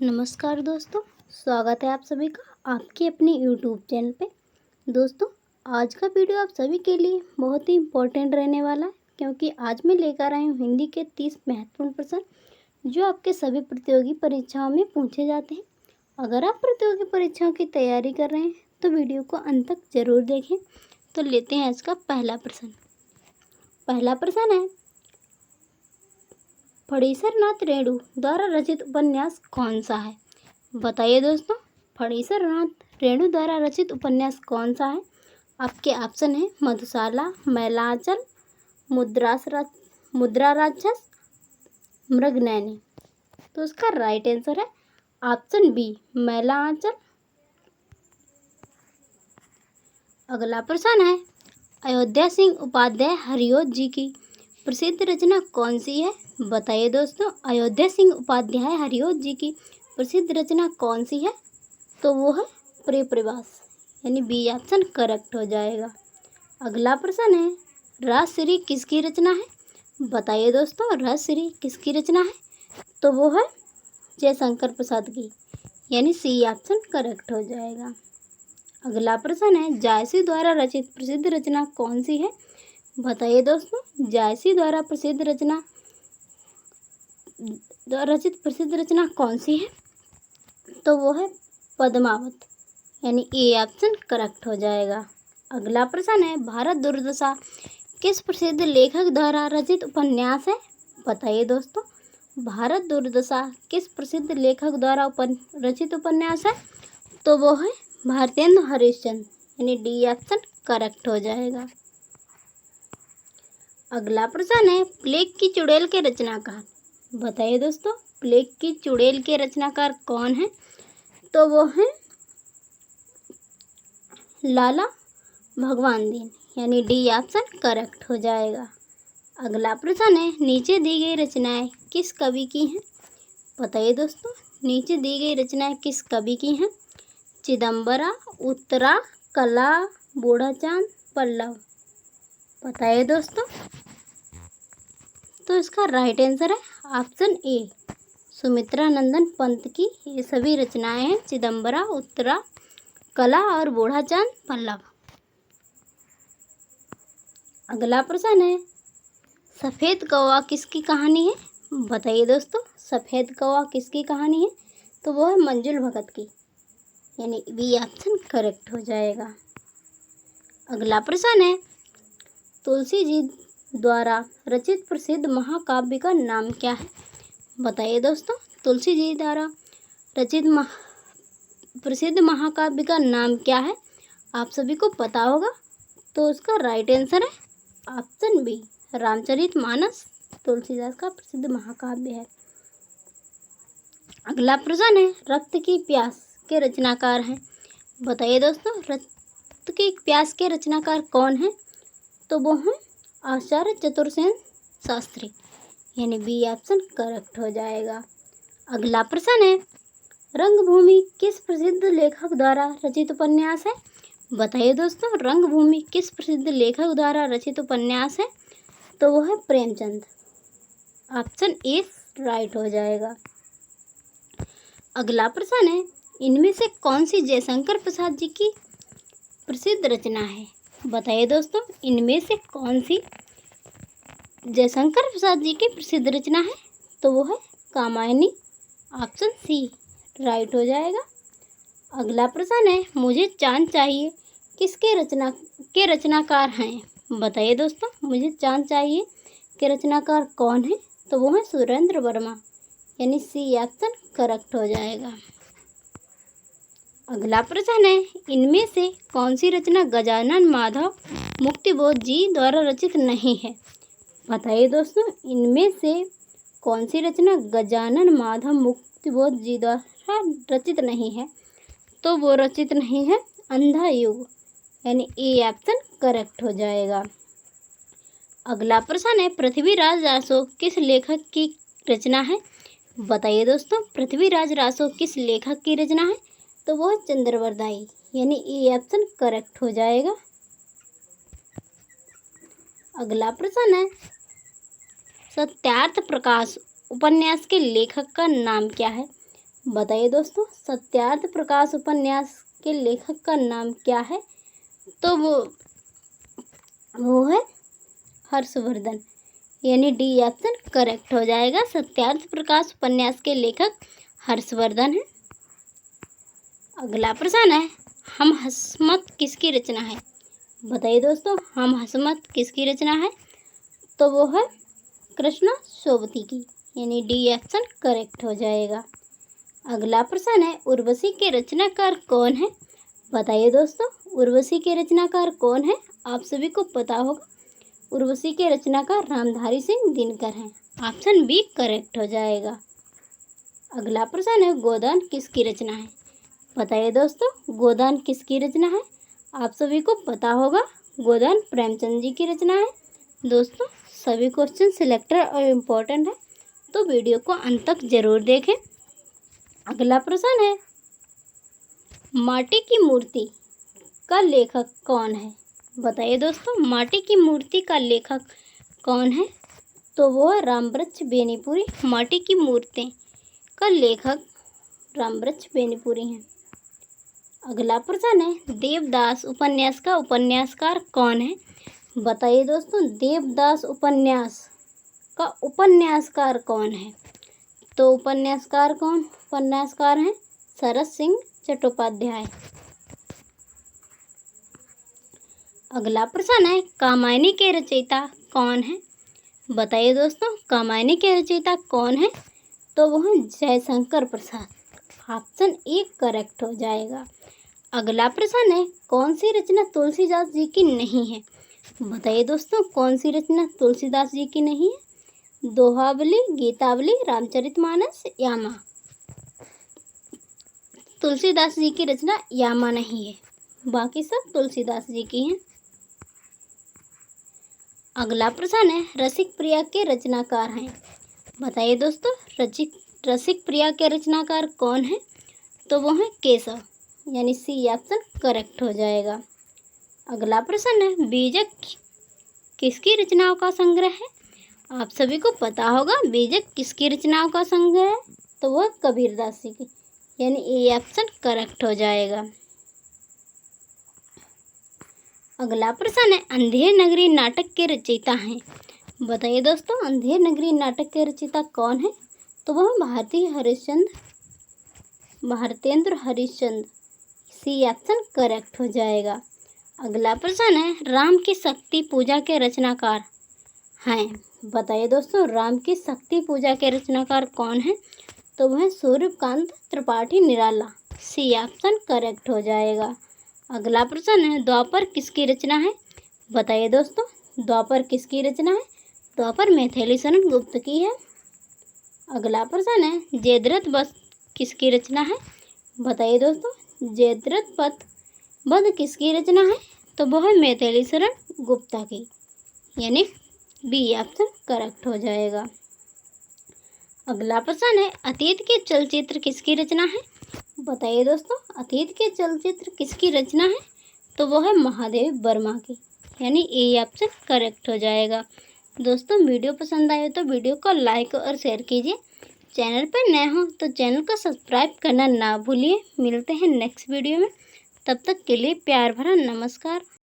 नमस्कार दोस्तों, स्वागत है आप सभी का आपके अपने YouTube चैनल पे। दोस्तों, आज का वीडियो आप सभी के लिए बहुत ही इम्पोर्टेंट रहने वाला है, क्योंकि आज मैं लेकर आई हूँ हिंदी के 30 महत्वपूर्ण प्रश्न जो आपके सभी प्रतियोगी परीक्षाओं में पूछे जाते हैं। अगर आप प्रतियोगी परीक्षाओं की तैयारी कर रहे हैं तो वीडियो को अंत तक जरूर देखें। तो लेते हैं इसका पहला प्रश्न। पहला प्रश्न है, फणीसर नाथ रेणु द्वारा रचित उपन्यास कौन सा है? बताइए दोस्तों, फणीसर नाथ रेणु द्वारा रचित उपन्यास कौन सा है? आपके ऑप्शन है मधुशाला, मैलांचल, मुद्रा राक्षस, मृगनयनी। तो उसका राइट आंसर है ऑप्शन बी, मैलांचल। अगला प्रश्न है, अयोध्या सिंह उपाध्याय हरिओत जी की प्रसिद्ध रचना कौन सी है? बताइए दोस्तों, अयोध्या सिंह उपाध्याय हरिओत जी की प्रसिद्ध रचना कौन सी है? तो वो है प्रिय प्रवास, यानी बी ऑप्शन करेक्ट हो जाएगा। अगला प्रश्न है, राजश्री किसकी रचना है? बताइए दोस्तों, राजश्री किसकी रचना है? तो वो है जयशंकर प्रसाद की, यानी सी ऑप्शन करेक्ट हो जाएगा। अगला प्रश्न है, जायसी द्वारा रचित प्रसिद्ध रचना कौन सी है? बताइए दोस्तों, जायसी द्वारा रचित प्रसिद्ध रचना कौन सी है? तो वो है पद्मावत, यानी ए ऑप्शन करेक्ट हो जाएगा। अगला प्रश्न है, भारत दुर्दशा किस प्रसिद्ध लेखक द्वारा रचित उपन्यास है? बताइए दोस्तों, भारत दुर्दशा किस प्रसिद्ध लेखक द्वारा रचित उपन्यास है? तो वो है भारतेंदु हरिश्चंद्र, यानी डी ऑप्शन करेक्ट हो जाएगा। अगला प्रश्न है, प्लेग की चुड़ैल के रचनाकार। बताइए दोस्तों, प्लेग की चुड़ैल के रचनाकार कौन है? तो वो है लाला भगवान दीन, यानी डी ऑप्शन करेक्ट हो जाएगा। अगला प्रश्न है, नीचे दी गई रचनाएं किस कवि की हैं? बताइए दोस्तों, नीचे दी गई रचनाएं किस कवि की हैं? चिदम्बरा, उत्तरा, कला, बूढ़ा चांद, पल्लव। बताइए दोस्तों। तो इसका राइट आंसर है ऑप्शन ए, सुमित्रा नंदन पंत की ये सभी रचनाएं हैं, चिदम्बरा, उत्तरा, कला और बूढ़ा चांद, पल्लव। अगला प्रश्न है, सफ़ेद कौवा किसकी कहानी है? बताइए दोस्तों, सफ़ेद कौवा किसकी कहानी है? तो वो है मंजुल भगत की, यानी बी ऑप्शन करेक्ट हो जाएगा। अगला प्रश्न है, तुलसी जी द्वारा रचित प्रसिद्ध महाकाव्य का नाम क्या है? बताइए दोस्तों, तुलसी जी द्वारा रचित प्रसिद्ध महाकाव्य का नाम क्या है? आप सभी को पता होगा। तो उसका राइट आंसर है ऑप्शन बी, रामचरितमानस तुलसीदास का प्रसिद्ध महाकाव्य है। अगला प्रश्न है, रक्त की प्यास के रचनाकार हैं। बताइए दोस्तों, रक्त की प्यास के रचनाकार कौन है? तो वो हैं आचार्य चतुरसेन शास्त्री, यानी बी ऑप्शन करेक्ट हो जाएगा। अगला प्रश्न है, रंगभूमि किस प्रसिद्ध लेखक द्वारा रचित उपन्यास है? बताइए दोस्तों, रंगभूमि किस प्रसिद्ध लेखक द्वारा रचित उपन्यास है? तो वो है प्रेमचंद, ऑप्शन ए राइट हो जाएगा। अगला प्रश्न है, इनमें से कौन सी जयशंकर प्रसाद जी की प्रसिद्ध रचना है? बताइए दोस्तों, इनमें से कौन सी जयशंकर प्रसाद जी की प्रसिद्ध रचना है? तो वो है कामायनी, ऑप्शन सी राइट हो जाएगा। अगला प्रश्न है, मुझे चांद चाहिए के रचनाकार हैं? बताइए दोस्तों, मुझे चांद चाहिए के रचनाकार कौन है? तो वो है सुरेंद्र वर्मा, यानी सी ऑप्शन करेक्ट हो जाएगा। अगला प्रश्न है, इनमें से कौन सी रचना गजानन माधव मुक्तिबोध जी द्वारा रचित नहीं है? बताइए दोस्तों, इनमें से कौन सी रचना गजानन माधव मुक्तिबोध जी द्वारा रचित नहीं है? तो वो रचित नहीं है अंधा युग, यानी ए ऑप्शन करेक्ट हो जाएगा। अगला प्रश्न है, पृथ्वीराज रासो किस लेखक की रचना है? बताइए दोस्तों, पृथ्वीराज रासो किस लेखक की रचना है? तो वो है चंद्रवरदाई, यानी ए ऑप्शन करेक्ट हो जाएगा। अगला प्रश्न है, सत्यार्थ प्रकाश उपन्यास के लेखक का नाम क्या है? बताइए दोस्तों, सत्यार्थ प्रकाश उपन्यास के लेखक का नाम क्या है? तो वो है हर्षवर्धन, यानी डी ऑप्शन करेक्ट हो जाएगा। सत्यार्थ प्रकाश उपन्यास के लेखक हर्षवर्धन है। अगला प्रश्न है, हम हंसमत किसकी रचना है? बताइए दोस्तों, हम हंसमत किसकी रचना है? तो वो है कृष्णा सोबती की, यानी डी ऑप्शन करेक्ट हो जाएगा। अगला प्रश्न है, उर्वशी के रचनाकार कौन है? बताइए दोस्तों, उर्वशी के रचनाकार कौन है? आप सभी को पता होगा, उर्वशी के रचनाकार रामधारी सिंह दिनकर हैं। ऑप्शन बी करेक्ट हो जाएगा। अगला प्रश्न है, गोदान किसकी रचना है? बताइए दोस्तों, गोदान किसकी रचना है? आप सभी को पता होगा, गोदान प्रेमचंद जी की रचना है। दोस्तों, सभी क्वेश्चन सिलेक्टेड और इम्पोर्टेंट है, तो वीडियो को अंत तक जरूर देखें। अगला प्रश्न है, माटी की मूर्ति का लेखक कौन है? बताइए दोस्तों, माटी की मूर्ति का लेखक कौन है? तो वो है रामवृक्ष बेनीपुरी। माटी की मूर्ति का लेखक रामवृक्ष बेनीपुरी हैं। अगला प्रश्न है, देवदास उपन्यास का उपन्यासकार कौन है? बताइए दोस्तों, देवदास उपन्यास का उपन्यासकार कौन है? तो उपन्यासकार हैं शरत सिंह चट्टोपाध्याय। अगला प्रश्न है, कामायनी के रचयिता कौन है? बताइए दोस्तों, कामायनी के रचयिता कौन है? तो वो है Jaishankar Prasad. Option A correct हो जाएगा। अगला प्रश्न है, कौन सी रचना तुलसीदास जी की नहीं है? बताइए दोस्तों, कौन सी रचना तुलसीदास जी की नहीं है? दोहावली, गीतावली, रामचरितमानस, यामा। तुलसीदास जी की रचना यामा नहीं है, बाकी सब तुलसीदास जी की हैं। अगला प्रश्न है, रसिक प्रिया के रचनाकार हैं। बताइए दोस्तों, रसिक प्रिया के रचनाकार कौन है? तो वो है केशव, यानी सी ऑप्शन करेक्ट हो जाएगा। अगला प्रश्न है, बीजक किसकी रचनाओं का संग्रह है? आप सभी को पता होगा, बीजक किसकी रचनाओं का संग्रह है? तो वह कबीरदास जी की, यानी ए ऑप्शन करेक्ट हो जाएगा। अगला प्रश्न है, अंधेर नगरी नाटक के रचयिता हैं। बताइए दोस्तों, अंधेर नगरी नाटक के रचयिता कौन है? तो वह Bharatendra Harishchandra. C option correct हो जाएगा। अगला प्रश्न है, राम की शक्ति पूजा के रचनाकार हैं। बताइए दोस्तों, राम की शक्ति पूजा के रचनाकार कौन है? तो वह सूर्यकांत त्रिपाठी निराला। सी ऑप्शन करेक्ट हो जाएगा। अगला प्रश्न है, द्वापर किसकी रचना है? बताइए दोस्तों, द्वापर किसकी रचना है? द्वापर मैथिली शरण गुप्त की है। अगला प्रश्न है, जयद्रथ वध किसकी रचना है? बताइए दोस्तों, जयद्रथ वध किसकी रचना है? तो वह है मैथिली शरण गुप्ता की, यानी बी ऑप्शन करेक्ट हो जाएगा। अगला प्रश्न है, अतीत के चलचित्र किसकी रचना है? बताइए दोस्तों, अतीत के चलचित्र किसकी रचना है? तो वो है महादेव वर्मा की, यानी ए ऑप्शन करेक्ट हो जाएगा। दोस्तों, वीडियो पसंद आए तो वीडियो को लाइक और शेयर कीजिए। चैनल पर नए हो तो चैनल को सब्सक्राइब करना ना भूलिए। मिलते हैं नेक्स्ट वीडियो में, तब तक के लिए प्यार भरा नमस्कार।